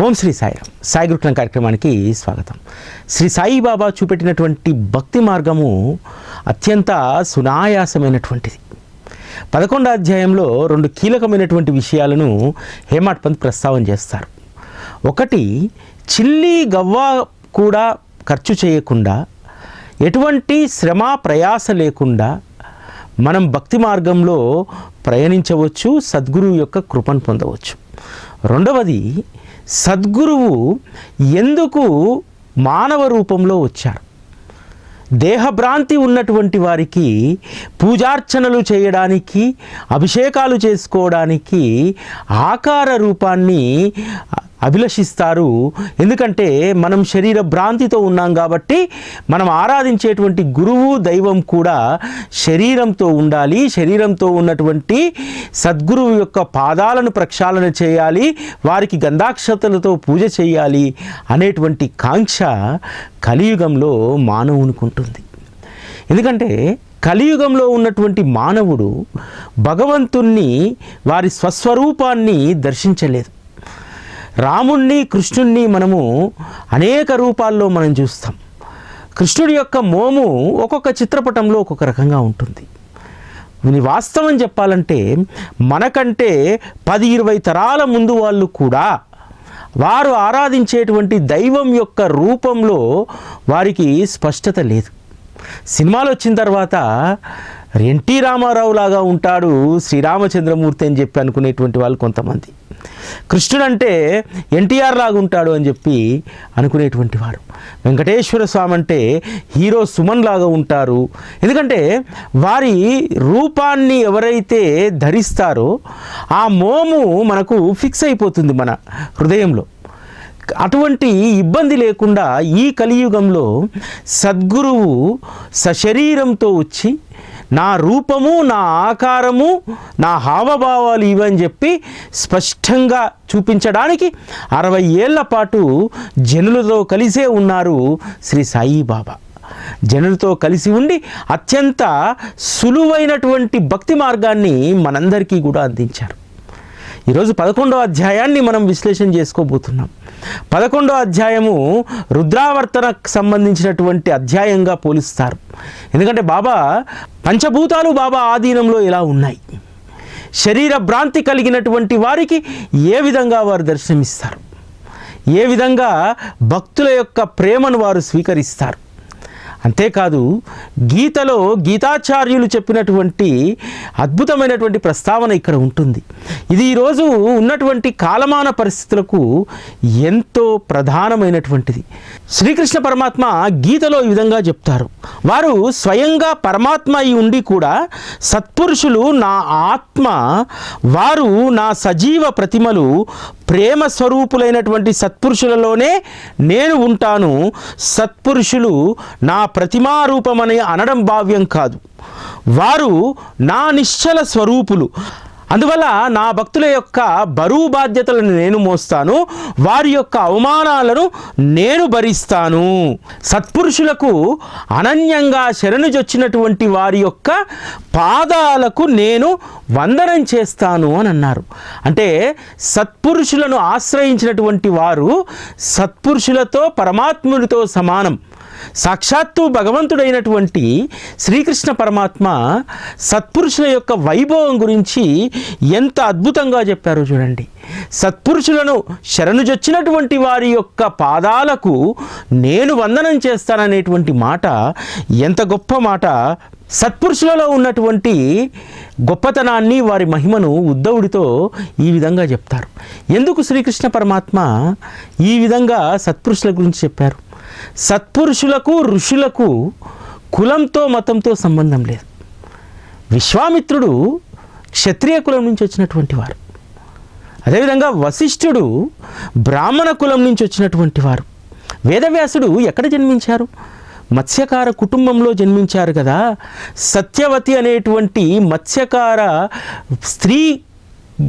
ఓం శ్రీ సాయిరామ్. సాయి గురుకులం కార్యక్రమానికి స్వాగతం. శ్రీ సాయిబాబా చూపెట్టినటువంటి భక్తి మార్గము అత్యంత సునాయాసమైనటువంటిది. 11వ అధ్యాయంలో 2 కీలకమైనటువంటి విషయాలను హేమాడ్ పంత్ ప్రస్తావన చేస్తారు. ఒకటి, చిల్లి గవ్వ కూడా ఖర్చు చేయకుండా, ఎటువంటి శ్రమ ప్రయాస లేకుండా మనం భక్తి మార్గంలో ప్రయాణించవచ్చు, సద్గురువు యొక్క కృపను పొందవచ్చు. రెండవది, సద్గురువు ఎందుకు మానవ రూపంలో వచ్చారు? దేహభ్రాంతి ఉన్నటువంటి వారికి పూజార్చనలు చేయడానికి, అభిషేకాలు చేసుకోవడానికి ఆకార రూపాన్ని అభిలషిస్తారు. ఎందుకంటే మనం శరీర భ్రాంతితో ఉన్నాం కాబట్టి మనం ఆరాధించేటువంటి గురువు దైవం కూడా శరీరంతో ఉండాలి. శరీరంతో ఉన్నటువంటి సద్గురువు యొక్క పాదాలను ప్రక్షాళన చేయాలి, వారికి గంధాక్షతలతో పూజ చేయాలి అనేటువంటి కాంక్ష కలియుగంలో మానవునికి ఉంటుంది. ఎందుకంటే కలియుగంలో ఉన్నటువంటి మానవుడు భగవంతుణ్ణి, వారి స్వస్వరూపాన్ని దర్శించలేదు. రాముణ్ణి, కృష్ణుణ్ణి మనము అనేక రూపాల్లో మనం చూస్తాం. కృష్ణుడి యొక్క మోము ఒక్కొక్క చిత్రపటంలో ఒక్కొక్క రకంగా ఉంటుంది. వాస్తవం చెప్పాలంటే మనకంటే 10-20 తరాల ముందు వాళ్ళు కూడా వారు ఆరాధించేటువంటి దైవం యొక్క రూపంలో వారికి స్పష్టత లేదు. సినిమాలు వచ్చిన తర్వాత ఎన్టీ రామారావు లాగా ఉంటాడు శ్రీరామచంద్రమూర్తి అని చెప్పి అనుకునేటువంటి వాళ్ళు కొంతమంది, కృష్ణుడు అంటే ఎన్టీఆర్ లాగా ఉంటాడు అని చెప్పి అనుకునేటువంటి వారు, వెంకటేశ్వర స్వామి అంటే హీరో సుమన్ లాగా ఉంటారు. ఎందుకంటే వారి రూపాన్ని ఎవరైతే ధరిస్తారో ఆ మోము మనకు ఫిక్స్ అయిపోతుంది మన హృదయంలో. అటువంటి ఇబ్బంది లేకుండా ఈ కలియుగంలో సద్గురువు సశరీరంతో వచ్చి నా రూపము, నా ఆకారము, నా హావభావాలు ఇవని చెప్పి స్పష్టంగా చూపించడానికి 60 ఏళ్ల పాటు జనులతో కలిసే ఉన్నారు శ్రీ సాయిబాబా. జనులతో కలిసి ఉండి అత్యంత సులువైనటువంటి భక్తి మార్గాన్ని మనందరికీ కూడా అందించారు. ఈరోజు 11వ అధ్యాయాన్ని మనం విశ్లేషణ చేసుకోబోతున్నాం. 11వ అధ్యాయము రుద్రావర్తనకు సంబంధించినటువంటి అధ్యాయంగా పోలుస్తారు. ఎందుకంటే బాబా పంచభూతాలు బాబా ఆధీనంలో ఎలా ఉన్నాయి, శరీర భ్రాంతి కలిగినటువంటి వారికి ఏ విధంగా వారు దర్శనమిస్తారు, ఏ విధంగా భక్తుల యొక్క ప్రేమను వారు స్వీకరిస్తారు. అంతేకాదు గీతలో గీతాచార్యులు చెప్పినటువంటి అద్భుతమైనటువంటి ప్రస్తావన ఇక్కడ ఉంటుంది. ఇది ఈరోజు ఉన్నటువంటి కాలమాన పరిస్థితులకు ఎంతో ప్రధానమైనటువంటిది. శ్రీకృష్ణ పరమాత్మ గీతలో ఈ విధంగా చెప్తారు, వారు స్వయంగా పరమాత్మ అయి ఉండి కూడా సత్పురుషులు నా ఆత్మ, వారు నా సజీవ ప్రతిమలు, ప్రేమ స్వరూపులైనటువంటి సత్పురుషులలోనే నేను ఉంటాను. సత్పురుషులు నా ప్రతిమారూపమని అనడం భావ్యం కాదు, వారు నా నిశ్చల స్వరూపులు. అందువల్ల నా భక్తుల యొక్క బరువు బాధ్యతలను నేను మోస్తాను, వారి యొక్క అవమానాలను నేను భరిస్తాను. సత్పురుషులకు అనన్యంగా శరణుజొచ్చినటువంటి వారి యొక్క పాదాలకు నేను వందనం చేస్తాను అని అన్నారు. అంటే సత్పురుషులను ఆశ్రయించినటువంటి వారు సత్పురుషులతో, పరమాత్ముడితో సమానం. సాక్షాత్తు భగవంతుడైనటువంటి శ్రీకృష్ణ పరమాత్మ సత్పురుషుల యొక్క వైభవం గురించి ఎంత అద్భుతంగా చెప్పారో చూడండి. సత్పురుషులను శరణుజొచ్చినటువంటి వారి యొక్క పాదాలకు నేను వందనం చేస్తాననేటువంటి మాట ఎంత గొప్ప మాట. సత్పురుషులలో ఉన్నటువంటి గొప్పతనాన్ని, వారి మహిమను ఉద్ధవుడితో ఈ విధంగా చెప్తారు. ఎందుకు శ్రీకృష్ణ పరమాత్మ ఈ విధంగా సత్పురుషుల గురించి చెప్పారు? సత్పురుషులకు, ఋషులకు కులంతో, మతంతో సంబంధం లేదు. విశ్వామిత్రుడు క్షత్రియ కులం నుంచి వచ్చినటువంటి వారు, అదేవిధంగా వశిష్ఠుడు బ్రాహ్మణ కులం నుంచి వచ్చినటువంటి వారు. వేదవ్యాసుడు ఎక్కడ జన్మించారు? మత్స్యకార కుటుంబంలో జన్మించారు కదా. సత్యవతి అనేటువంటి మత్స్యకార స్త్రీ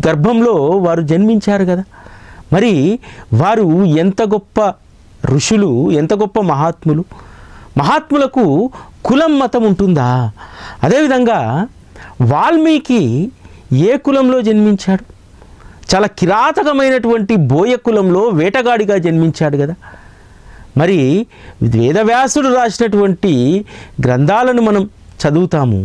గర్భంలో వారు జన్మించారు కదా. మరి వారు ఎంత గొప్ప ఋషులు, ఎంత గొప్ప మహాత్ములు. మహాత్ములకు కులం, మతం ఉంటుందా? అదేవిధంగా వాల్మీకి ఏ కులంలో జన్మించాడు? చాలా కిరాతకమైనటువంటి బోయ కులంలో వేటగాడిగా జన్మించాడు కదా. మరి వేదవ్యాసుడు రాసినటువంటి గ్రంథాలను మనం చదువుతాము,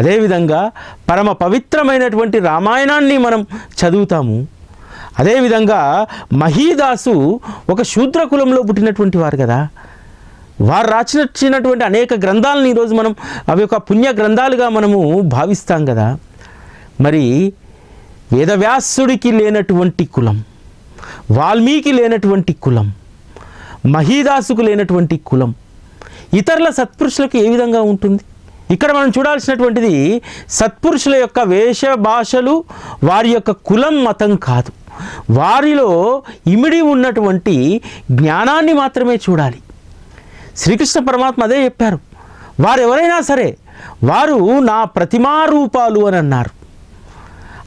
అదేవిధంగా పరమ పవిత్రమైనటువంటి రామాయణాన్ని మనం చదువుతాము. అదేవిధంగా మహీదాసు ఒక శూద్ర కులంలో పుట్టినటువంటి వారు కదా. వారు రాసినటువంటి అనేక గ్రంథాలను ఈరోజు మనం అవి ఒక పుణ్య గ్రంథాలుగా మనము భావిస్తాం కదా. మరి వేదవ్యాసుడికి లేనటువంటి కులం, వాల్మీకి లేనటువంటి కులం, మహీదాసుకు లేనటువంటి కులం ఇతరుల సత్పురుషులకు ఏ విధంగా ఉంటుంది? ఇక్కడ మనం చూడాల్సినటువంటిది సత్పురుషుల యొక్క వేష భాషలు, వారి యొక్క కులం మతం కాదు, వారిలో ఇమిడి ఉన్నటువంటి జ్ఞానాన్ని మాత్రమే చూడాలి. శ్రీకృష్ణ పరమాత్మ అదే చెప్పారు, వారు ఎవరైనా సరే వారు నా ప్రతిమారూపాలు అని అన్నారు.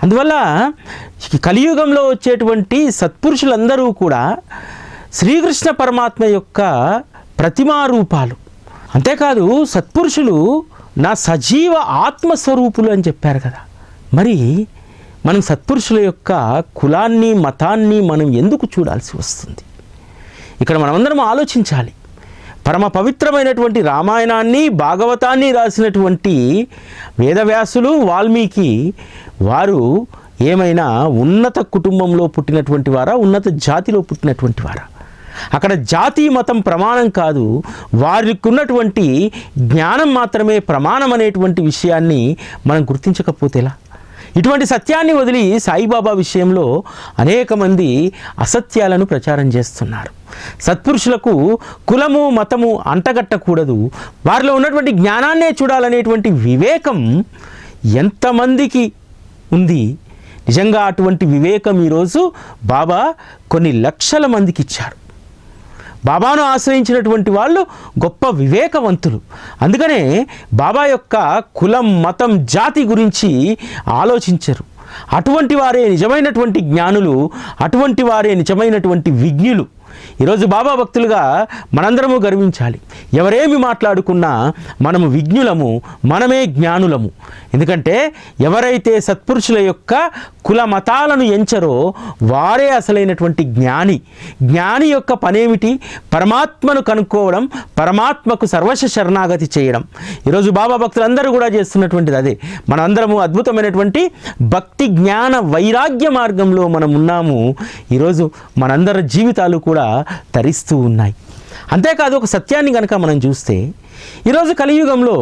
అందువల్ల కలియుగంలో వచ్చేటువంటి సత్పురుషులందరూ కూడా శ్రీకృష్ణ పరమాత్మ యొక్క ప్రతిమారూపాలు. అంతేకాదు సత్పురుషులు నా సజీవ ఆత్మస్వరూపులు అని చెప్పారు కదా. మరి మనం సత్పురుషుల యొక్క కులాన్ని మతాన్ని మనం ఎందుకు చూడాల్సి వస్తుంది? ఇక్కడ మనమందరం ఆలోచించాలి. పరమ పవిత్రమైనటువంటి రామాయణాన్ని భాగవతాన్ని రాసినటువంటి వేదవ్యాసులు వాల్మీకి వారు ఏమైనా ఉన్నత కుటుంబంలో పుట్టినటువంటి వారా, ఉన్నత జాతిలో పుట్టినటువంటి వారా? అక్కడ జాతి మతం ప్రమాణం కాదు, వారికి ఉన్నటువంటి జ్ఞానం మాత్రమే ప్రమాణం అనేటువంటి విషయాన్ని మనం గుర్తించకపోతే ఎలా? ఇటువంటి సత్యాన్ని వదిలి సాయిబాబా విషయంలో అనేక మంది అసత్యాలను ప్రచారం చేస్తున్నారు. సత్పురుషులకు కులము మతము అంటగట్టకూడదు, వారిలో ఉన్నటువంటి జ్ఞానాన్నే చూడాలనేటువంటి వివేకం ఎంతమందికి ఉంది? నిజంగా అటువంటి వివేకం ఈరోజు బాబా కొన్ని లక్షల మందికి ఇచ్చారు. బాబాను ఆశ్రయించినటువంటి వాళ్ళు గొప్ప వివేకవంతులు. అందుకనే బాబా యొక్క కులం మతం జాతి గురించి ఆలోచించరు. అటువంటి వారే నిజమైనటువంటి జ్ఞానులు, అటువంటి వారే నిజమైనటువంటి విజ్ఞులు. ఈరోజు బాబా భక్తులుగా మనందరము గర్వించాలి. ఎవరేమి మాట్లాడుకున్నా మనము విజ్ఞులము, మనమే జ్ఞానులము. ఎందుకంటే ఎవరైతే సత్పురుషుల యొక్క కుల మతాలను ఎంచరో వారే అసలైనటువంటి జ్ఞాని. జ్ఞాని యొక్క పనేమిటి? పరమాత్మను కనుక్కోవడం, పరమాత్మకు సర్వశ శరణాగతి చేయడం. ఈరోజు బాబా భక్తులందరూ కూడా చేస్తున్నటువంటిది అదే. మనందరము అద్భుతమైనటువంటి భక్తి జ్ఞాన వైరాగ్య మార్గంలో మనం ఉన్నాము. ఈరోజు మనందరి జీవితాలు కూడా తరిస్తూ ఉన్నాయి. అంతేకాదు ఒక సత్యాన్ని కనుక మనం చూస్తే ఈరోజు కలియుగంలో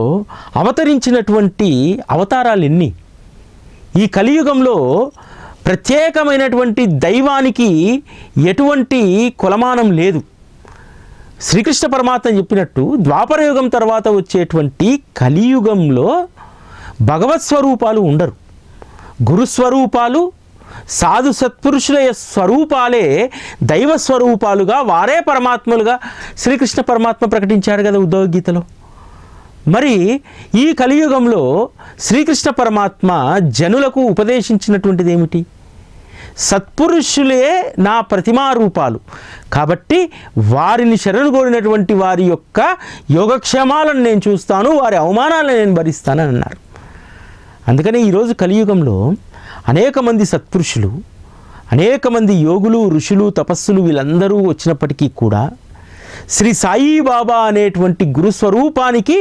అవతరించినటువంటి అవతారాలు ఎన్ని? ఈ కలియుగంలో ప్రత్యేకమైనటువంటి దైవానికి ఎటువంటి కొలమానం లేదు. శ్రీకృష్ణ పరమాత్మ చెప్పినట్టు ద్వాపరయుగం తర్వాత వచ్చేటువంటి కలియుగంలో భగవత్ స్వరూపాలు ఉండరు. గురుస్వరూపాలు, సాధు సత్పురుషుల స్వరూపాలే దైవ స్వరూపాలుగా, వారే పరమాత్మలుగా శ్రీకృష్ణ పరమాత్మ ప్రకటించారు కదా ఉద్ధవ గీతలో. మరి ఈ కలియుగంలో శ్రీకృష్ణ పరమాత్మ జనులకు ఉపదేశించినటువంటిది ఏమిటి? సత్పురుషులే నా ప్రతిమారూపాలు కాబట్టి వారిని శరణు కోరినటువంటి వారి యొక్క యోగక్షేమాలను నేను చూస్తాను, వారి అవమానాలను నేను భరిస్తానని అన్నారు. అందుకని ఈరోజు కలియుగంలో అనేక మంది సత్పురుషులు, అనేక మంది యోగులు, ఋషులు, తపస్సులు వీళ్ళందరూ వచ్చినప్పటికీ కూడా శ్రీ సాయిబాబా అనేటువంటి గురుస్వరూపానికి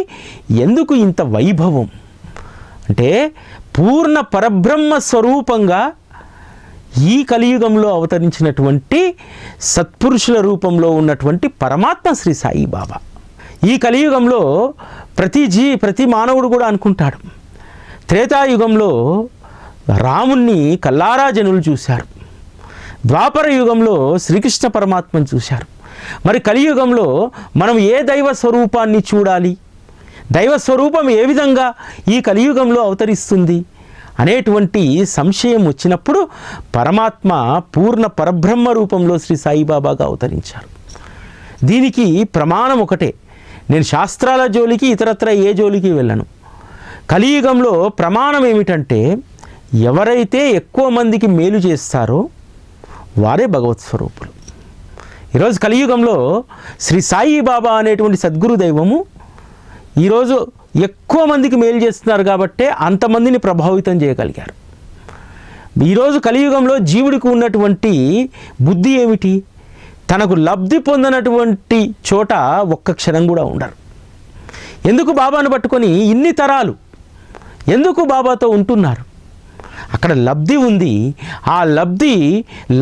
ఎందుకు ఇంత వైభవం? అంటే పూర్ణ పరబ్రహ్మ స్వరూపంగా ఈ కలియుగంలో అవతరించినటువంటి సత్పురుషుల రూపంలో ఉన్నటువంటి పరమాత్మ శ్రీ సాయిబాబా. ఈ కలియుగంలో ప్రతి మానవుడు కూడా అనుకుంటాడు, త్రేతాయుగంలో రాముణ్ణి కల్లారా జనులు చూశారు, ద్వాపర యుగంలో శ్రీకృష్ణ పరమాత్మను చూశారు. మరి కలియుగంలో మనం ఏ దైవ స్వరూపాన్ని చూడాలి? దైవ స్వరూపం ఏ విధంగా ఈ కలియుగంలో అవతరిస్తుంది అనేటువంటి సంశయం వచ్చినప్పుడు పరమాత్మ పూర్ణ పరబ్రహ్మ రూపంలో శ్రీ సాయిబాబాగా అవతరించారు. దీనికి ప్రమాణం ఒకటే. నేను శాస్త్రాల జోలికి ఇతరత్ర ఏ జోలికి వెళ్ళను. కలియుగంలో ప్రమాణం ఏమిటంటే ఎవరైతే ఎక్కువ మందికి మేలు చేస్తారో వారే భగవత్ స్వరూపులు. ఈరోజు కలియుగంలో శ్రీ సాయిబాబా అనేటువంటి సద్గురు దైవము ఈరోజు ఎక్కువ మందికి మేలు చేస్తున్నారు కాబట్టే అంతమందిని ప్రభావితం చేయగలిగారు. ఈరోజు కలియుగంలో జీవుడికి ఉన్నటువంటి బుద్ధి ఏమిటి? తనకు లబ్ధి పొందినటువంటి చోట ఒక్క క్షణం కూడా ఉండరు. ఎందుకు బాబాను పట్టుకొని ఇన్ని తరాలు ఎందుకు బాబాతో ఉంటున్నారు? అక్కడ లబ్ధి ఉంది. ఆ లబ్ధి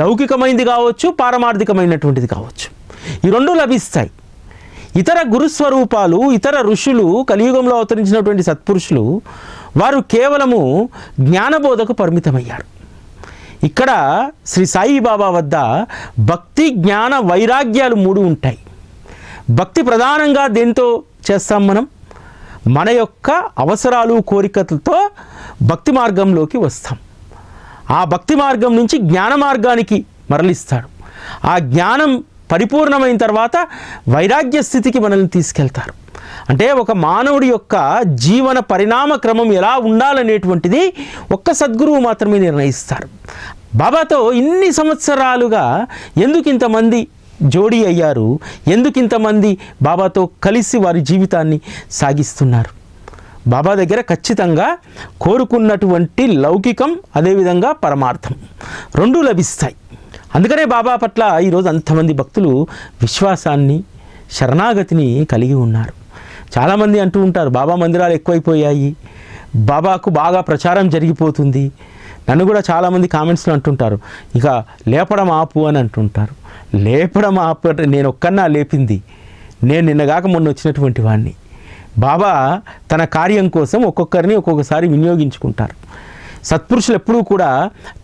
లౌకికమైనది కావచ్చు, పారమార్థికమైనటువంటిది కావచ్చు. ఈ రెండు లభిస్తాయి. ఇతర గురుస్వరూపాలు, ఇతర ఋషులు, కలియుగంలో అవతరించినటువంటి సత్పురుషులు వారు కేవలము జ్ఞానబోధకు పరిమితమయ్యారు. ఇక్కడ శ్రీ సాయిబాబా వద్ద భక్తి, జ్ఞాన, వైరాగ్యాలు 3 ఉంటాయి. భక్తి ప్రధానంగా దేంతో చేస్తాం? మన యొక్క అవసరాలు, కోరికలతో భక్తి మార్గంలోకి వస్తాం. ఆ భక్తి మార్గం నుంచి జ్ఞాన మార్గానికి మరలిస్తాడు. ఆ జ్ఞానం పరిపూర్ణమైన తర్వాత వైరాగ్య స్థితికి మనల్ని తీసుకెళ్తారు. అంటే ఒక మానవుడి యొక్క జీవన పరిణామ క్రమం ఎలా ఉండాలనేటువంటిది ఒక్క సద్గురువు మాత్రమే నిర్ణయిస్తారు. బాబాతో ఇన్ని సంవత్సరాలుగా ఎందుకు ఇంతమంది జోడీ అయ్యారు? ఎందుకు ఇంతమంది బాబాతో కలిసి వారి జీవితాన్ని సాగిస్తున్నారు? బాబా దగ్గర ఖచ్చితంగా కోరుకున్నటువంటి లౌకికం, అదేవిధంగా పరమార్థం 2 లభిస్తాయి. అందుకనే బాబా పట్ల ఈరోజు అంతమంది భక్తులు విశ్వాసాన్ని, శరణాగతిని కలిగి ఉన్నారు. చాలామంది అంటూ ఉంటారు, బాబా మందిరాలు ఎక్కువైపోయాయి, బాబాకు బాగా ప్రచారం జరిగిపోతుంది. నన్ను కూడా చాలామంది కామెంట్స్లో అంటుంటారు, ఇక లేపడం ఆపు అని అంటుంటారు. లేపడం ఆపు అంటే నేను ఒక్కన్నా లేపింది? నేను నిన్నగాక మొన్న వచ్చినటువంటి వాడిని. బాబా తన కార్యం కోసం ఒక్కొక్కరిని ఒక్కొక్కసారి వినియోగించుకుంటారు. సత్పురుషులు ఎప్పుడూ కూడా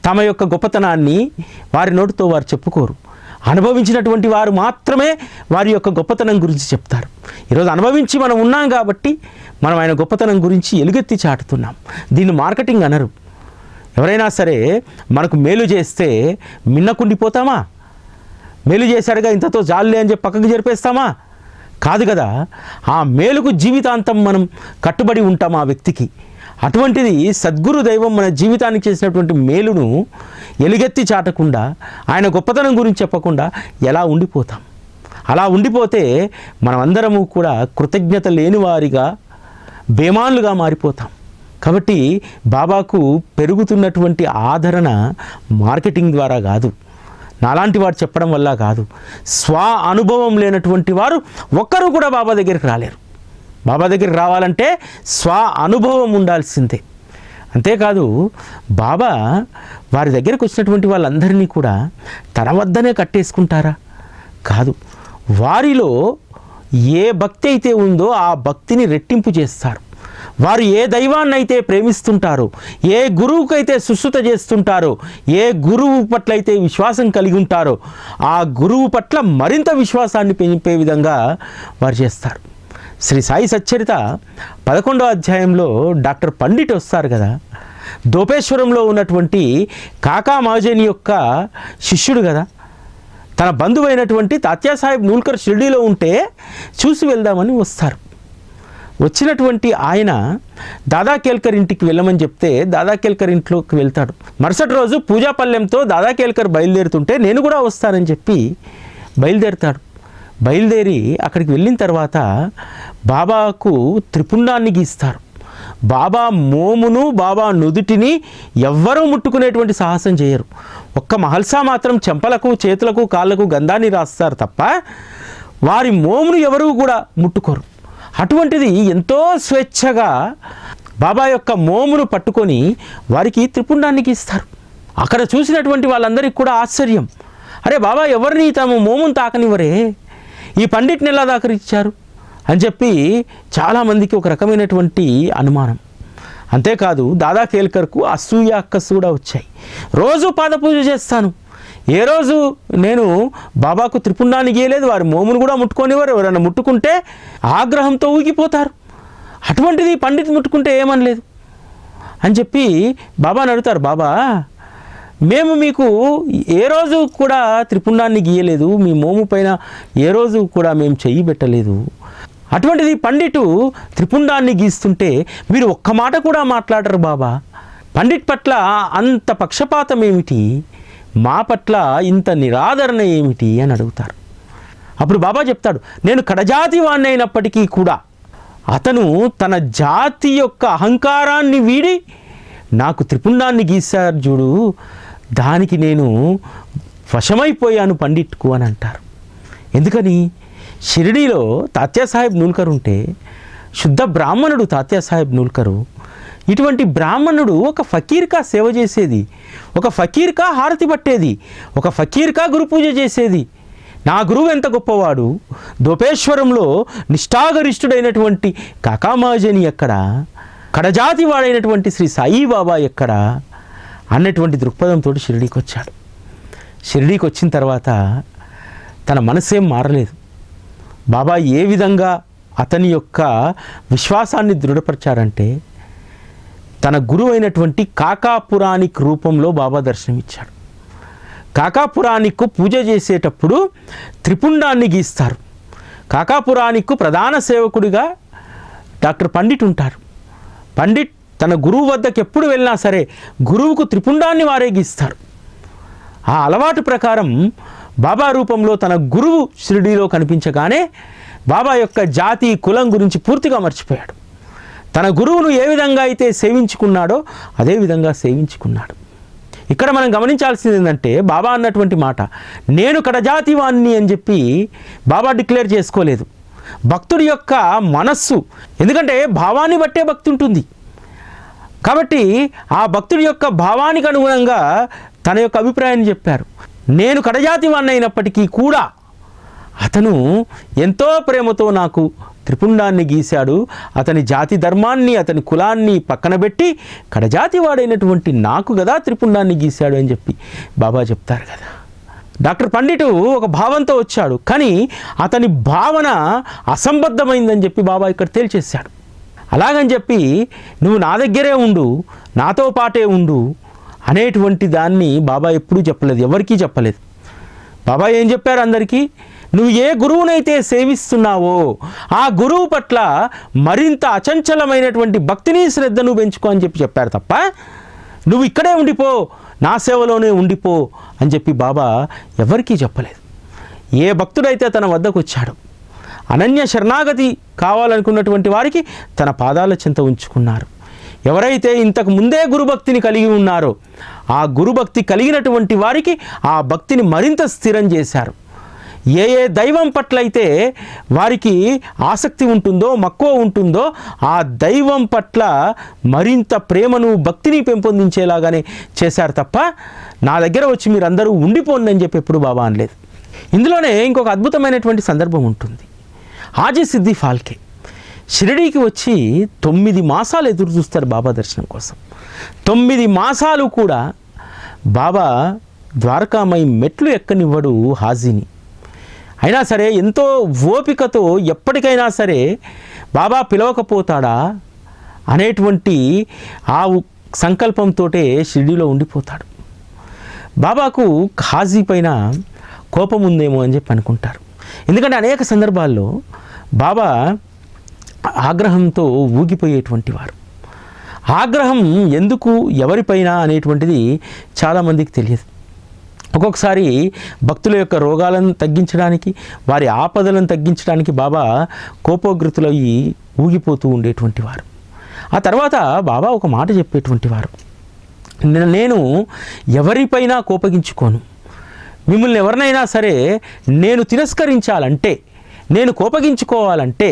తమ యొక్క గొప్పతనాన్ని వారి నోటితో వారు చెప్పుకోరు. అనుభవించినటువంటి వారు మాత్రమే వారి యొక్క గొప్పతనం గురించి చెప్తారు. ఈరోజు అనుభవించి మనం ఉన్నాం కాబట్టి మనం ఆయన గొప్పతనం గురించి ఎలుగెత్తి చాటుతున్నాం. దీన్ని మార్కెటింగ్ అనరు. ఎవరైనా సరే మనకు మేలు చేస్తే మిన్నకుండిపోతామా? మేలు చేశాడుగా ఇంతతో జాలులే అని చెప్పి పక్కకు జరిపేస్తామా? కాదు కదా. ఆ మేలుకు జీవితాంతం మనం కట్టుబడి ఉంటాం ఆ వ్యక్తికి. అటువంటిది సద్గురు దైవం మన జీవితానికి చేసినటువంటి మేలును ఎలుగెత్తి చాటకుండా, ఆయన గొప్పతనం గురించి చెప్పకుండా ఎలా ఉండిపోతాం? అలా ఉండిపోతే మనమందరము కూడా కృతజ్ఞత లేని వారిగా, బేమాన్లుగా మారిపోతాం. కాబట్టి బాబాకు పెరుగుతున్నటువంటి ఆదరణ మార్కెటింగ్ ద్వారా కాదు, నాలాంటి వాడు చెప్పడం వల్ల కాదు. స్వ అనుభవం లేనటువంటి వారు ఒక్కరు కూడా బాబా దగ్గరికి రాలేరు. బాబా దగ్గరికి రావాలంటే స్వ అనుభవం ఉండాల్సిందే. అంతేకాదు, బాబా వారి దగ్గరికి వచ్చినటువంటి వాళ్ళందరినీ కూడా తన వద్దనే కట్టేసుకుంటారా? కాదు. వారిలో ఏ భక్తి అయితే ఉందో ఆ భక్తిని రెట్టింపు చేస్తారు. వారు ఏ దైవాన్ని అయితే ప్రేమిస్తుంటారో, ఏ గురువుకైతే సుశ్రుత చేస్తుంటారో, ఏ గురువు పట్ల అయితే విశ్వాసం కలిగి ఉంటారో ఆ గురువు పట్ల మరింత విశ్వాసాన్ని పెంపే విధంగా వారు చేస్తారు. శ్రీ సాయి సచ్చరిత 11వ అధ్యాయంలో డాక్టర్ పండిట్ వస్తారు కదా, దోపేశ్వరంలో ఉన్నటువంటి కాకా మాజేని యొక్క శిష్యుడు కదా, తన బంధువైనటువంటి తాత్యాసాహెబ్ నూల్కర్ షిర్డీలో ఉంటే చూసి వెళ్దామని వస్తారు. వచ్చినటువంటి ఆయన దాదా కేల్కర్ ఇంటికి వెళ్ళమని చెప్తే దాదా కేల్కర్ ఇంట్లోకి వెళ్తాడు. మరుసటి రోజు పూజాపల్లెంతో దాదా కేల్కర్ బయలుదేరుతుంటే నేను కూడా వస్తానని చెప్పి బయలుదేరుతాడు. బయలుదేరి అక్కడికి వెళ్ళిన తర్వాత బాబాకు త్రిపుండాన్ని గీస్తారు. బాబా మోమును, బాబా నుదుటిని ఎవ్వరూ ముట్టుకునేటువంటి సాహసం చేయరు. ఒక్క మహల్సా మాత్రం చెంపలకు, చేతులకు, కాళ్ళకు గంధాన్ని రాస్తారు తప్ప వారి మోమును ఎవరూ కూడా ముట్టుకోరు. అటువంటిది ఎంతో స్వేచ్ఛగా బాబా యొక్క మోమును పట్టుకొని వారికి త్రిపుండాన్ని గీస్తారు. అక్కడ చూసినటువంటి వాళ్ళందరికీ కూడా ఆశ్చర్యం. అరే బాబా ఎవరిని తమ మోమును తాకనివ్వరే, ఈ పండిట్ని ఎలా దాకరిచ్చారు అని చెప్పి చాలామందికి ఒక రకమైనటువంటి అనుమానం. అంతేకాదు, దాదా కేల్కర్కు అసూయ, అక్కసు కూడా వచ్చాయి. రోజు పాదపూజ చేస్తాను, ఏ రోజు నేను బాబాకు త్రిపుండాన్ని గీయలేదు, వారి మోమును కూడా ముట్టుకోనివారు. ఎవరైనా ముట్టుకుంటే ఆగ్రహంతో ఊగిపోతారు. అటువంటిది పండిత్ ముట్టుకుంటే ఏమనలేదు అని చెప్పి బాబాని అడుగుతారు. బాబా, మేము మీకు ఏ రోజు కూడా త్రిపుండాన్ని గీయలేదు, మీ మోము పైన ఏ రోజు కూడా మేము చెయ్యి పెట్టలేదు. అటువంటిది పండిటు త్రిపుండాన్ని గీస్తుంటే మీరు ఒక్క మాట కూడా మాట్లాడరు బాబా. పండిట్ పట్ల అంత పక్షపాతం ఏమిటి, మా పట్ల ఇంత నిరాదరణ ఏమిటి అని అడుగుతారు. అప్పుడు బాబా చెప్తాడు, నేను కడజాతి వాణ్ణి అయినప్పటికీ కూడా అతను తన జాతి యొక్క అహంకారాన్ని వీడి నాకు త్రిపుండాన్ని గీశారు చూడు, దానికి నేను వశమైపోయాను పండిట్కు అని అంటారు. ఎందుకని? షిరిడీలో తాత్యాసాహెబ్ నూల్కర్ ఉంటే, శుద్ధ బ్రాహ్మణుడు తాత్యాసాహెబ్ నూల్కరు. ఇటువంటి బ్రాహ్మణుడు ఒక ఫకీర్కా సేవ చేసేది, ఒక ఫకీర్కా హారతి పట్టేది, ఒక ఫకీర్కా గురు పూజ చేసేది. నా గురువు ఎంత గొప్పవాడు, దోపేశ్వరంలో నిష్ఠాగరిష్ఠుడైనటువంటి కాకామాజని ఎక్కడ, కడజాతి వాడైనటువంటి శ్రీ సాయిబాబా ఎక్కడ అన్నటువంటి దృక్పథంతో షిరిడీకి వచ్చాడు. షిరిడీకి వచ్చిన తర్వాత తన మనసేం మారలేదు. బాబా ఏ విధంగా అతని యొక్క విశ్వాసాన్ని దృఢపరిచారంటే, తన గురువు అయినటువంటి కాకాపురాణిక్ రూపంలో బాబా దర్శనమిచ్చాడు. కాకాపురాణిక్ పూజ చేసేటప్పుడు త్రిపుండాన్ని గీస్తారు. కాకాపురాణిక్ ప్రధాన సేవకుడిగా డాక్టర్ పండిట్ ఉంటారు. పండిట్ తన గురువు వద్దకు ఎప్పుడు వెళ్ళినా సరే గురువుకు త్రిపుండాన్ని వారే గీస్తారు. ఆ అలవాటు ప్రకారం బాబా రూపంలో తన గురువు షిరిడీలో కనిపించగానే బాబా యొక్క జాతి కులం గురించి పూర్తిగా మర్చిపోయాడు. తన గురువును ఏ విధంగా అయితే సేవించుకున్నాడో అదే విధంగా సేవించుకున్నాడు. ఇక్కడ మనం గమనించాల్సింది ఏంటంటే, బాబా అన్నటువంటి మాట, నేను కడజాతి వాణ్ణి అని చెప్పి బాబా డిక్లేర్ చేసుకోలేదు. భక్తుడి యొక్క మనస్సు, ఎందుకంటే భావాన్ని బట్టే భక్తి ఉంటుంది కాబట్టి ఆ భక్తుడి యొక్క భావానికి అనుగుణంగా తన యొక్క అభిప్రాయాన్ని చెప్పారు. నేను కడజాతి వాణ్ణి అయినప్పటికీ కూడా అతను ఎంతో ప్రేమతో నాకు త్రిపుండాన్ని గీశాడు. అతని జాతి ధర్మాన్ని, అతని కులాన్ని పక్కన పెట్టి కడజాతి వాడైనటువంటి నాకు కదా త్రిపుండాన్ని గీశాడు అని చెప్పి బాబా చెప్తారు కదా. డాక్టర్ పండిటు ఒక భావంతో వచ్చాడు, కానీ అతని భావన అసంబద్ధమైందని చెప్పి బాబా ఇక్కడ తేల్చేశాడు. అలాగని చెప్పి నువ్వు నా దగ్గరే ఉండు, నాతో పాటే ఉండు అనేటువంటి దాన్ని బాబా ఎప్పుడూ చెప్పలేదు, ఎవరికీ చెప్పలేదు. బాబా ఏం చెప్పారు అందరికీ? నువ్వు ఏ గురువునైతే సేవిస్తున్నావో ఆ గురువు పట్ల మరింత అచంచలమైనటువంటి భక్తిని, శ్రద్ధను పెంచుకో అని చెప్పి చెప్పారు తప్ప నువ్వు ఇక్కడే ఉండిపో, నా సేవలోనే ఉండిపో అని చెప్పి బాబా ఎవరికీ చెప్పలేదు. ఏ భక్తుడైతే తన వద్దకు వచ్చాడో, అనన్య శరణాగతి కావాలనుకున్నటువంటి వారికి తన పాదాల చెంత ఉంచుకున్నారు. ఎవరైతే ఇంతకు ముందే గురుభక్తిని కలిగి ఉన్నారో ఆ గురుభక్తి కలిగినటువంటి వారికి ఆ భక్తిని మరింత స్థిరం చేశారు. ఏ ఏ దైవం పట్ల అయితే వారికి ఆసక్తి ఉంటుందో, మక్కువ ఉంటుందో ఆ దైవం పట్ల మరింత ప్రేమను, భక్తిని పెంపొందించేలాగానే చేశారు తప్ప నా దగ్గర వచ్చి మీరందరూ ఉండిపోండి అని చెప్పి ఎప్పుడు బాబా అనలేదు. ఇందులోనే ఇంకొక అద్భుతమైనటువంటి సందర్భం ఉంటుంది. హాజీ సిద్ది ఫాల్కే షిరిడీకి వచ్చి 9 మాసాలు ఎదురు చూస్తారు బాబా దర్శనం కోసం. 9 మాసాలు కూడా బాబా ద్వారకామై మెట్లు ఎక్కనివ్వడు హాజీని. అయినా సరే ఎంతో ఓపికతో ఎప్పటికైనా సరే బాబా పిలవకపోతాడా అనేటువంటి ఆ సంకల్పంతో షిరిడీలో ఉండిపోతాడు. బాబాకు హాజీ పైన కోపం ఉందేమో అని చెప్పి అనుకుంటారు. ఎందుకంటే అనేక సందర్భాల్లో బాబా ఆగ్రహంతో ఊగిపోయేటువంటి వారు. ఆగ్రహం ఎందుకు, ఎవరిపైన అనేటువంటిది చాలామందికి తెలియదు. ఒక్కొక్కసారి భక్తుల యొక్క రోగాలను తగ్గించడానికి, వారి ఆపదలను తగ్గించడానికి బాబా కోపోగ్రతులయ్యి ఊగిపోతూ ఉండేటువంటి వారు. ఆ తర్వాత బాబా ఒక మాట చెప్పేటువంటి వారు, నేను ఎవరిపైనా కోపగించుకోను. మిమ్మల్ని ఎవరినైనా సరే నేను తిరస్కరించాలంటే, నేను కోపగించుకోవాలంటే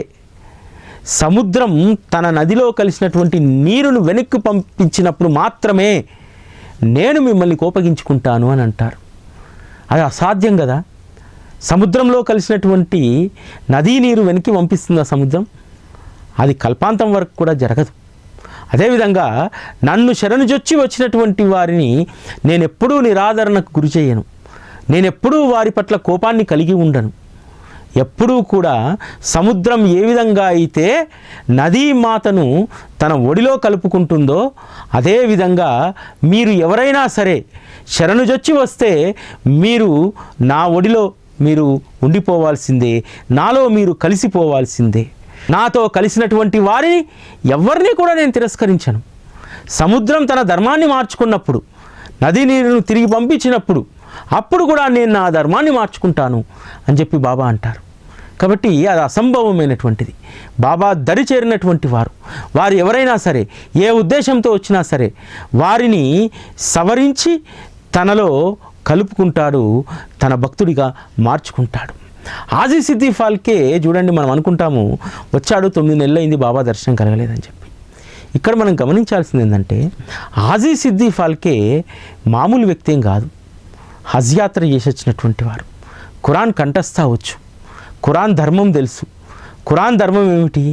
సముద్రం తన నదిలో కలిసినటువంటి నీరును వెనక్కి పంపించినప్పుడు మాత్రమే నేను మిమ్మల్ని కోపగించుకుంటాను అని అంటారు. అది అసాధ్యం కదా. సముద్రంలో కలిసినటువంటి నదీ నీరు వెనక్కి పంపిస్తుందా సముద్రం? అది కల్పాంతం వరకు కూడా జరగదు. అదేవిధంగా నన్ను శరణుజొచ్చి వచ్చినటువంటి వారిని నేనెప్పుడూ నిరాదరణకు గురి చేయను. నేనెప్పుడూ వారి పట్ల కోపాన్ని కలిగి ఉండను. ఎప్పుడూ కూడా సముద్రం ఏ విధంగా అయితే నదీమాతను తన ఒడిలో కలుపుకుంటుందో అదేవిధంగా మీరు ఎవరైనా సరే శరణుజొచ్చి వస్తే మీరు నా ఒడిలో మీరు ఉండిపోవాల్సిందే, నాలో మీరు కలిసిపోవాల్సిందే. నాతో కలిసినటువంటి వారిని ఎవరిని కూడా నేను తిరస్కరించను. సముద్రం తన ధర్మాన్ని మార్చుకున్నప్పుడు, నదీ నీరును తిరిగి పంపించినప్పుడు అప్పుడు కూడా నేను నా ధర్మాన్ని మార్చుకుంటాను అని చెప్పి బాబా అంటారు. కాబట్టి అది అసంభవమైనటువంటిది. బాబా దరి చేరినటువంటి వారు ఎవరైనా సరే, ఏ ఉద్దేశంతో వచ్చినా సరే వారిని సవరించి తనలో కలుపుకుంటాడు, తన భక్తుడిగా మార్చుకుంటాడు. హాజీ సిద్ది ఫాల్కే చూడండి, మనం అనుకుంటాము వచ్చాడు 9 నెలలు అయింది బాబా దర్శనం కలగలేదని చెప్పి. ఇక్కడ మనం గమనించాల్సింది ఏంటంటే హాజీ సిద్ది ఫాల్కే మామూలు వ్యక్తి ఏం కాదు. హజ్ యాత్ర చేసి వచ్చినటువంటి వారు, ఖురాన్ కంఠస్థ వచ్చు, ఖురాన్ ధర్మం తెలుసు. ఖురాన్ ధర్మం ఏమిటి?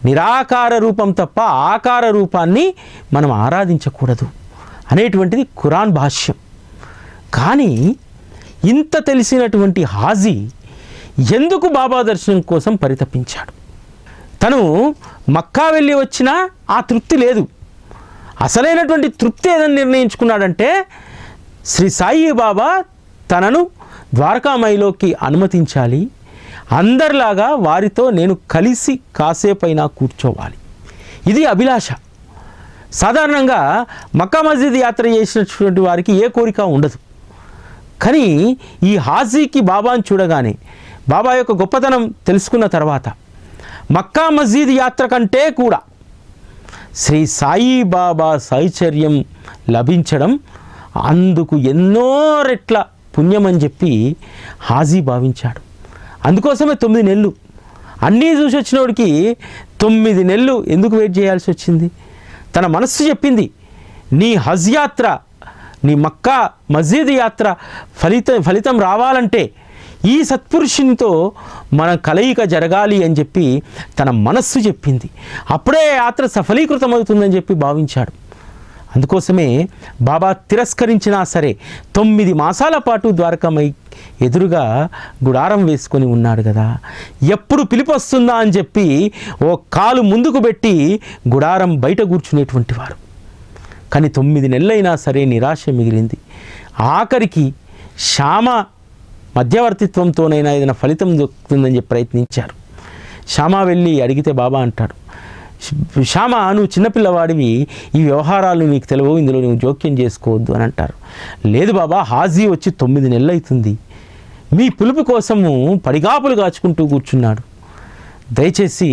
నిరాకార రూపం తప్ప ఆకార రూపాన్ని మనం ఆరాధించకూడదు అనేటువంటిది ఖురాన్ భాష్యం. కానీ ఇంత తెలిసినటువంటి హాజీ ఎందుకు బాబా దర్శనం కోసం పరితపించాడు? తను మక్కా వెళ్ళి వచ్చినా ఆ తృప్తి లేదు. అసలైనటువంటి తృప్తి ఏదని నిర్ణయించుకున్నాడంటే శ్రీ సాయి బాబా తనను ద్వారకామాయిలోకి అనుమతించాలి, అందరిలాగా వారితో నేను కలిసి కాసేపైనా కూర్చోవాలి. ఇది అభిలాష. సాధారణంగా మక్కా మస్జిద్ యాత్ర చేసినటువంటి వారికి ఏ కోరిక ఉండదు. కానీ ఈ హాజీకి బాబాను చూడగానే, బాబా యొక్క గొప్పతనం తెలుసుకున్న తర్వాత మక్కా మస్జిద్ యాత్ర కంటే కూడా శ్రీ సాయి బాబా సాయుచర్యం లభించడం అందుకు ఎన్నో రెట్ల పుణ్యమని చెప్పి హాజీ భావించాడు. అందుకోసమే 9 నెలలు అన్నీ చూసి వచ్చినోడికి 9 నెలలు ఎందుకు వెయిట్ చేయాల్సి వచ్చింది? తన మనస్సు చెప్పింది, నీ హజ్ యాత్ర, నీ మక్కా మస్జిద్ యాత్ర ఫలితం రావాలంటే ఈ సత్పురుషునితో మన కలయిక జరగాలి అని చెప్పి తన మనస్సు చెప్పింది. అప్పుడే యాత్ర సఫలీకృతమవుతుందని చెప్పి భావించాడు. అందుకోసమే బాబా తిరస్కరించినా సరే 9 మాసాల పాటు ద్వారకామై ఎదురుగా గుడారం వేసుకొని ఉన్నాడు కదా. ఎప్పుడు పిలుపు వస్తుందా అని చెప్పి ఓ కాలు ముందుకు పెట్టి గుడారం బయట కూర్చునేటువంటి వారు. కానీ 9 నెలలైనా సరే నిరాశ మిగిలింది. ఆఖరికి శ్యామ మధ్యవర్తిత్వంతోనైనా ఏదైనా ఫలితం దొరుకుతుందని చెప్పి ప్రయత్నించారు. శ్యామ వెళ్ళి అడిగితే బాబా అంటాడు, శ్యామ నువ్వు చిన్నపిల్లవాడివి, ఈ వ్యవహారాలు నీకు తెలియవు, ఇందులో నువ్వు జోక్యం చేసుకోవద్దు అని అంటారు. లేదు బాబా, హాజీ వచ్చి 9 నెలలు అవుతుంది, మీ పిలుపు కోసము పడిగాపులు కాచుకుంటూ కూర్చున్నాడు, దయచేసి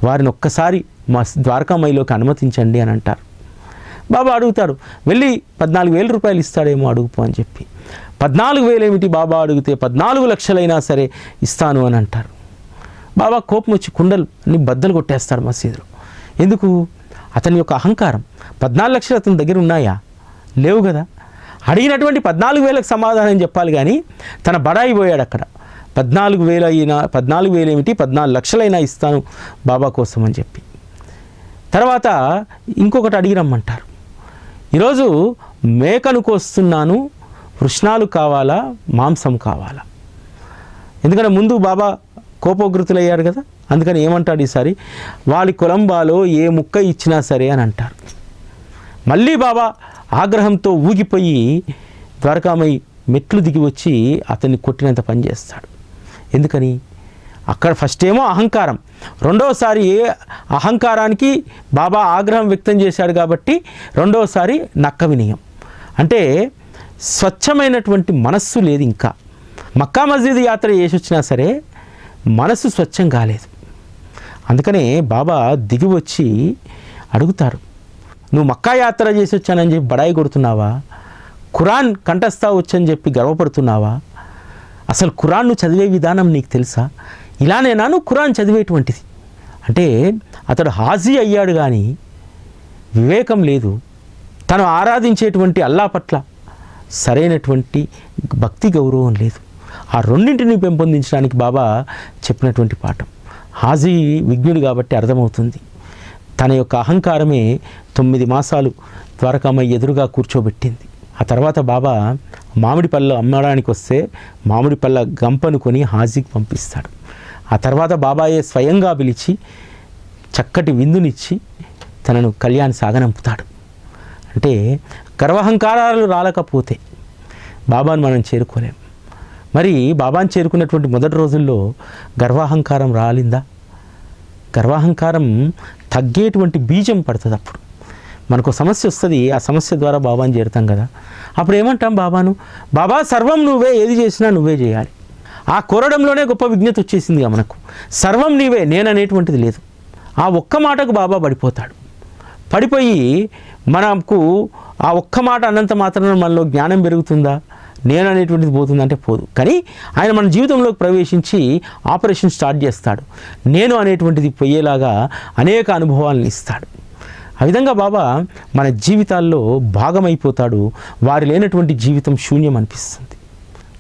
వారిని ఒక్కసారి మా ద్వారకామాయిలోకి అనుమతించండి అని అంటారు. బాబా అడుగుతాడు, వెళ్ళి 14,000 రూపాయలు ఇస్తాడేమో అడుగుపో అని చెప్పి. 14,000 ఏమిటి బాబా అడిగితే 14 లక్షలైనా సరే ఇస్తాను అని అంటారు. బాబా కోపం వచ్చి కుండలు అన్ని బద్దలు కొట్టేస్తాడు మసీదులో. ఎందుకు? అతని యొక్క అహంకారం. 14 లక్షలు అతని దగ్గర ఉన్నాయా? లేవు కదా. అడిగినటువంటి 14,000కి సమాధానం చెప్పాలి, కానీ తన బడాయి పోయాడు అక్కడ. 14,000 అయినా 14,000 ఏమిటి 14 లక్షలైనా ఇస్తాను బాబా కోసం అని చెప్పి. తర్వాత ఇంకొకటి అడిగి రమ్మంటారు, ఈరోజు మేకను కోస్తున్నాను, వృష్ణాలు కావాలా మాంసం కావాలా? ఎందుకంటే ముందు బాబా కోపోగ్రతులయ్యాడు కదా, అందుకని ఏమంటాడు ఈసారి, వాళ్ళ కొలంబాలో ఏ ముక్క ఇచ్చినా సరే అని అంటారు. మళ్ళీ బాబా ఆగ్రహంతో ఊగిపోయి ద్వారకామై మెట్లు దిగి వచ్చి అతన్ని కొట్టినంత పని చేస్తాడు. ఎందుకని? అక్కడ ఫస్ట్ ఏమో అహంకారం, రెండోసారి అహంకారానికి బాబా ఆగ్రహం వ్యక్తం చేశాడు కాబట్టి రెండోసారి నక్క వినయం. అంటే స్వచ్ఛమైనటువంటి మనస్సు లేదు. ఇంకా మక్కా మస్జిద్ యాత్ర చేసి వచ్చినా సరే మనసు స్వచ్ఛం కాలేదు. అందుకనే బాబా దిగి వచ్చి అడుగుతారు, నువ్వు మక్కా యాత్ర చేసి వచ్చానని చెప్పి బడాయి కొడుతున్నావా? ఖురాన్ కంఠస్థ వచ్చని చెప్పి గర్వపడుతున్నావా? అసలు ఖురాన్ను చదివే విధానం నీకు తెలుసా? ఇలానేనా నువ్వు ఖురాన్ చదివేటువంటిది? అంటే అతడు హాజీ అయ్యాడు కానీ వివేకం లేదు. తను ఆరాధించేటువంటి అల్లా పట్ల సరైనటువంటి భక్తి గౌరవం లేదు. ఆ రెండింటిని పెంపొందించడానికి బాబా చెప్పినటువంటి పాఠం. హాజీ విజ్ఞుడు కాబట్టి అర్థమవుతుంది. తన యొక్క అహంకారమే 9 మాసాలు ద్వారకామై ఎదురుగా కూర్చోబెట్టింది. ఆ తర్వాత బాబా మామిడి పళ్ళు అమ్మడానికి వస్తే మామిడి పళ్ళ గంపను కొని హాజీకి పంపిస్తాడు. ఆ తర్వాత బాబాయే స్వయంగా పిలిచి చక్కటి విందునిచ్చి తనను కళ్యాణ్ సాగనంపుతాడు. అంటే గర్వహంకారాలు రాలేకపోతే బాబాను మనం చేరుకోలేం. మరి బాబాను చేరుకున్నటువంటి మొదటి రోజుల్లో గర్వాహంకారం రాలిందా? గర్వాహంకారం తగ్గేటువంటి బీజం పడుతుంది. అప్పుడు మనకు సమస్య వస్తుంది, ఆ సమస్య ద్వారా బాబాను చేరుతాం కదా. అప్పుడు ఏమంటాం బాబాను, బాబా సర్వం నువ్వే, ఏది చేసినా నువ్వే చేయాలి. ఆ కోరడంలోనే గొప్ప విజ్ఞత వచ్చేసింది మనకు. సర్వం నీవే, నేననేటువంటిది లేదు. ఆ ఒక్క మాటకు బాబా పడిపోతాడు. పడిపోయి మనకు ఆ ఒక్క మాట అన్నంత మాత్రాన మనలో జ్ఞానం పెరుగుతుందా, నేను అనేటువంటిది పోతుందంటే పోదు. కానీ ఆయన మన జీవితంలోకి ప్రవేశించి ఆపరేషన్ స్టార్ట్ చేస్తాడు. నేను అనేటువంటిది పోయేలాగా అనేక అనుభవాలను ఇస్తాడు. ఆ విధంగా బాబా మన జీవితాల్లో భాగమైపోతాడు. వారి లేనటువంటి జీవితం శూన్యం అనిపిస్తుంది.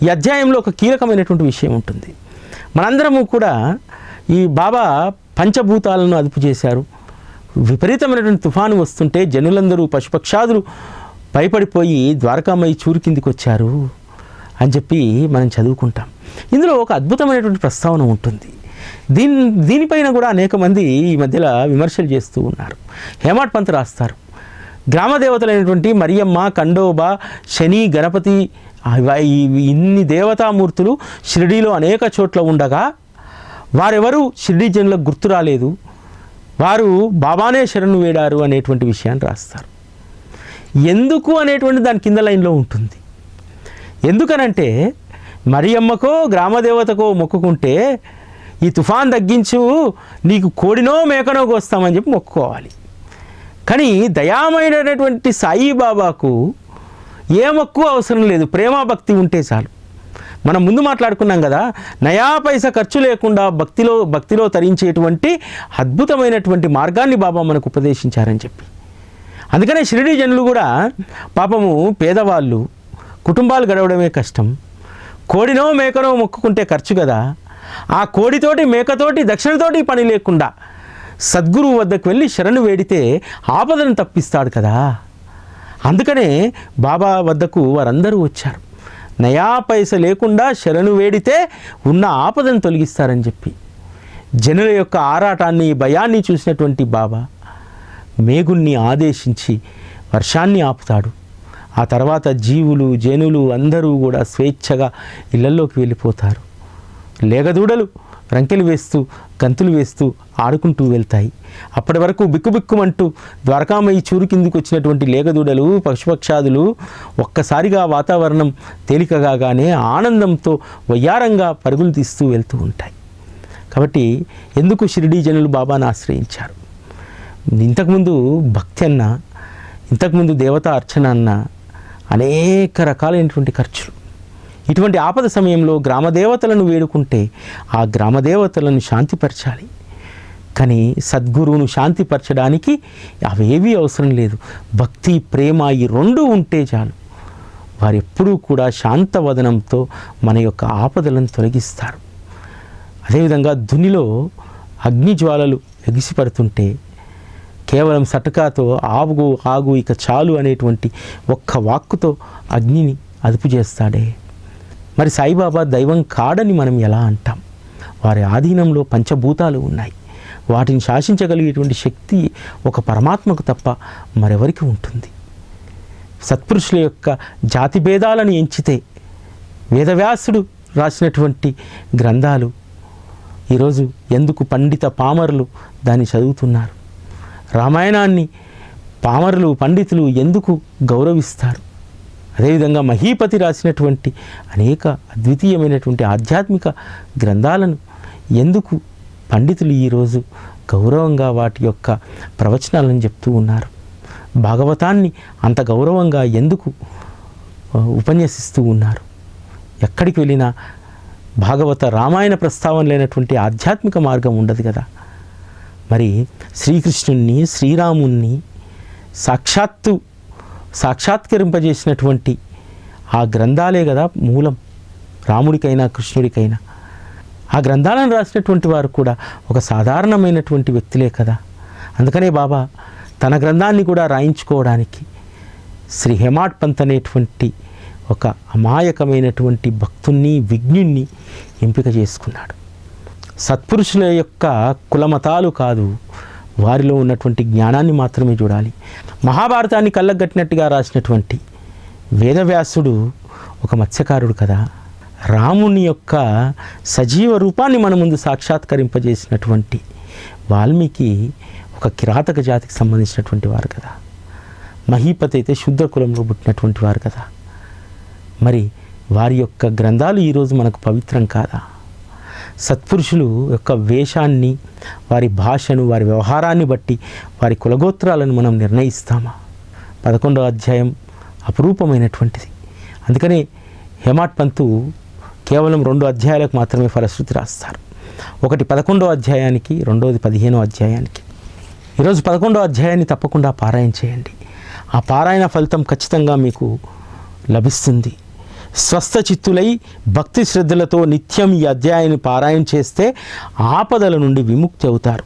ఈ అధ్యాయంలో ఒక కీలకమైనటువంటి విషయం ఉంటుంది. మనందరము కూడా ఈ బాబా పంచభూతాలను అదుపు చేశారు. విపరీతమైనటువంటి తుఫాను వస్తుంటే జనులందరూ పశుపక్షాదులు భయపడిపోయి ద్వారకామయ్య చూరు కిందికి వచ్చారు అని చెప్పి మనం చదువుకుంటాం. ఇందులో ఒక అద్భుతమైనటువంటి ప్రస్తావన ఉంటుంది. దీనిపైన కూడా అనేక మంది ఈ మధ్యలో విమర్శలు చేస్తూ ఉన్నారు. హేమాడ్ పంత్ రాస్తారు, గ్రామ దేవతలైనటువంటి మరియమ్మ, ఖండోబా, శని, గణపతి, ఇన్ని దేవతామూర్తులు షిరిడీలో అనేక చోట్ల ఉండగా వారెవరూ షిరిడీ జనులకు గుర్తు రాలేదు, వారు బాబానే శరణు వేడారు అనేటువంటి విషయాన్ని రాస్తారు. ఎందుకు అనేటువంటి దాని కింద లైన్లో ఉంటుంది. ఎందుకనంటే మరియమ్మకో గ్రామదేవతకో మొక్కుకుంటే ఈ తుఫాన్ తగ్గించు, నీకు కోడినో మేకనో కోస్తామని చెప్పి మొక్కుకోవాలి. కానీ దయామైనటువంటి సాయిబాబాకు ఏ మొక్కు అవసరం లేదు, ప్రేమ భక్తి ఉంటే చాలు. మనం ముందు మాట్లాడుకున్నాం కదా, నయా పైసా ఖర్చు లేకుండా భక్తిలో తరించేటువంటి అద్భుతమైనటువంటి మార్గాన్ని బాబా మనకు ఉపదేశించారని చెప్పి. అందుకనే షిరిడీ జనులు కూడా పాపము పేదవాళ్ళు, కుటుంబాలు గడవడమే కష్టం, కోడినో మేకనో మొక్కుకుంటే ఖర్చు కదా, ఆ కోడితోటి మేకతోటి దక్షిణతోటి పని లేకుండా సద్గురువు వద్దకు వెళ్ళి శరణు వేడితే ఆపదను తప్పిస్తాడు కదా. అందుకనే బాబా వద్దకు వారందరూ వచ్చారు. నయా పైస లేకుండా శరణు వేడితే ఉన్న ఆపదను తొలగిస్తారని చెప్పి. జనుల యొక్క ఆరాటాన్ని, భయాన్ని చూసినటువంటి బాబా మేఘుణ్ణి ఆదేశించి వర్షాన్ని ఆపుతాడు. ఆ తర్వాత జీవులు, జనులు అందరూ కూడా స్వేచ్ఛగా ఇళ్లలోకి వెళ్ళిపోతారు. లేగదూడలు రంకెలు వేస్తూ, గంతులు వేస్తూ ఆడుకుంటూ వెళ్తాయి. అప్పటి వరకు బిక్కుబిక్కుమంటూ ద్వారకామయ్య చూరు కిందికి వచ్చినటువంటి లేగదూడలు, పశుపక్షాదులు ఒక్కసారిగా వాతావరణం తేలికగానే ఆనందంతో వయ్యారంగా పరుగులు తీస్తూ వెళ్తూ ఉంటాయి. కాబట్టి ఎందుకు షిరిడీ జనులు బాబాను ఆశ్రయించారు? ఇంతకుముందు భక్తి అన్న, ఇంతకుముందు దేవతా అర్చన అన్న అనేక రకాలైనటువంటి ఖర్చులు. ఇటువంటి ఆపద సమయంలో గ్రామదేవతలను వేడుకుంటే ఆ గ్రామదేవతలను శాంతిపరచాలి. కానీ సద్గురువును శాంతిపరచడానికి అవేవీ అవసరం లేదు. భక్తి, ప్రేమ ఈ రెండు ఉంటే చాలు. వారు ఎప్పుడూ కూడా శాంతవదనంతో మన యొక్క ఆపదలను తొలగిస్తారు. అదేవిధంగా దునిలో అగ్నిజ్వాలలు ఎగిసిపడుతుంటే కేవలం సటకాతో ఆగు ఇక చాలు అనేటువంటి ఒక్క వాక్కుతో అగ్నిని అదుపు చేస్తాడే. మరి సాయిబాబా దైవం కాడని మనం ఎలా అంటాం? వారి ఆధీనంలో పంచభూతాలు ఉన్నాయి. వాటిని శాసించగలిగేటువంటి శక్తి ఒక పరమాత్మకు తప్ప మరెవరికి ఉంటుంది? సత్పురుషుల యొక్క జాతి భేదాలను ఎంచితే వేదవ్యాసుడు రాసినటువంటి గ్రంథాలు ఈరోజు ఎందుకు పండిత పామరులు దాన్ని చదువుతున్నారు? రామాయణాన్ని పామరులు, పండితులు ఎందుకు గౌరవిస్తారు? అదేవిధంగా మహీపతి రాసినటువంటి అనేక అద్వితీయమైనటువంటి ఆధ్యాత్మిక గ్రంథాలను ఎందుకు పండితులు ఈరోజు గౌరవంగా వాటి యొక్క ప్రవచనాలను చెప్తూ ఉన్నారు? భాగవతాన్ని అంత గౌరవంగా ఎందుకు ఉపన్యసిస్తూ ఉన్నారు? ఎక్కడికి వెళ్ళినా భాగవత, రామాయణ ప్రస్తావన లేనటువంటి ఆధ్యాత్మిక మార్గం ఉండదు కదా. మరి శ్రీకృష్ణుణ్ణి, శ్రీరాముణ్ణి సాక్షాత్కరింపజేసినటువంటి ఆ గ్రంథాలే కదా మూలం, రాముడికైనా కృష్ణుడికైనా. ఆ గ్రంథాలను రాసినటువంటి వారు కూడా ఒక సాధారణమైనటువంటి వ్యక్తులే కదా. అందుకనే బాబా తన గ్రంథాన్ని కూడా రాయించుకోవడానికి శ్రీ హేమాడ్ పంత్ అనేటువంటి ఒక అమాయకమైనటువంటి భక్తుణ్ణి, విజ్ఞుణ్ణి ఎంపిక చేసుకున్నాడు. సత్పురుషుల యొక్క కులమతాలు కాదు, వారిలో ఉన్నటువంటి జ్ఞానాన్ని మాత్రమే చూడాలి. మహాభారతాన్ని కళ్ళగట్టినట్టుగా రాసినటువంటి వేదవ్యాసుడు ఒక మత్స్యకారుడు కదా. రాముని యొక్క సజీవ రూపాన్ని మన ముందు సాక్షాత్కరింపజేసినటువంటి వాల్మీకి ఒక కిరాతక జాతికి సంబంధించినటువంటి వారు కదా. మహీపతి అయితే శుద్ర కులంలో పుట్టినటువంటి వారు కదా. మరి వారి యొక్క గ్రంథాలు ఈరోజు మనకు పవిత్రం కాదా? సత్పురుషులు యొక్క వేషాన్ని, వారి భాషను, వారి వ్యవహారాన్ని బట్టి వారి కులగోత్రాలను మనం నిర్ణయిస్తామా? 11వ అధ్యాయం అపురూపమైనటువంటిది. అందుకనే హేమాడ్ పంతు కేవలం 2 అధ్యాయాలకు మాత్రమే ఫలశ్రుతి రాస్తారు. ఒకటి 11వ అధ్యాయానికి, రెండవది 15వ అధ్యాయానికి. ఈరోజు 11వ అధ్యాయాన్ని తప్పకుండా పారాయణ చేయండి. ఆ పారాయణ ఫలితం ఖచ్చితంగా మీకు లభిస్తుంది. స్వస్థ చిత్తులై భక్తి శ్రద్ధలతో నిత్యం ఈ అధ్యాయాన్ని పారాయణ చేస్తే ఆపదల నుండి విముక్తి అవుతారు.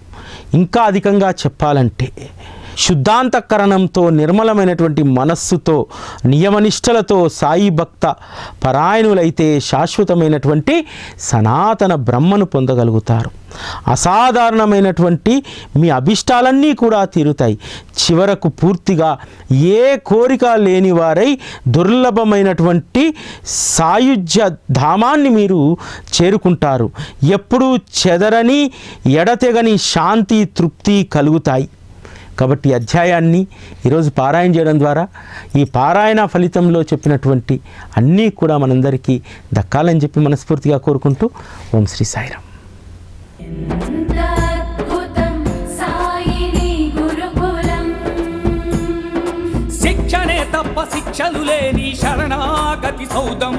ఇంకా అధికంగా చెప్పాలంటే శుద్ధాంతఃకరణంతో, నిర్మలమైనటువంటి మనస్సుతో, నియమనిష్టలతో సాయి భక్త పరాయణులైతే శాశ్వతమైనటువంటి సనాతన బ్రహ్మను పొందగలుగుతారు. అసాధారణమైనటువంటి మీ అభిష్టాలన్నీ కూడా తీరుతాయి. చివరకు పూర్తిగా ఏ కోరిక లేని వారై దుర్లభమైనటువంటి సాయుజ్య ధామాన్ని మీరు చేరుకుంటారు. ఎప్పుడూ చెదరని, ఎడతెగని శాంతి, తృప్తి కలుగుతాయి. కాబట్టి ఈ అధ్యాయాన్ని ఈరోజు పారాయణ చేయడం ద్వారా ఈ పారాయణ ఫలితంలో చెప్పినటువంటి అన్నీ కూడా మనందరికీ దక్కాలని చెప్పి మనస్ఫూర్తిగా కోరుకుంటూ ఓం శ్రీ సాయిరాం. శిక్షణే తప్ప శిక్షలు లేని శరణాగతి సౌదం.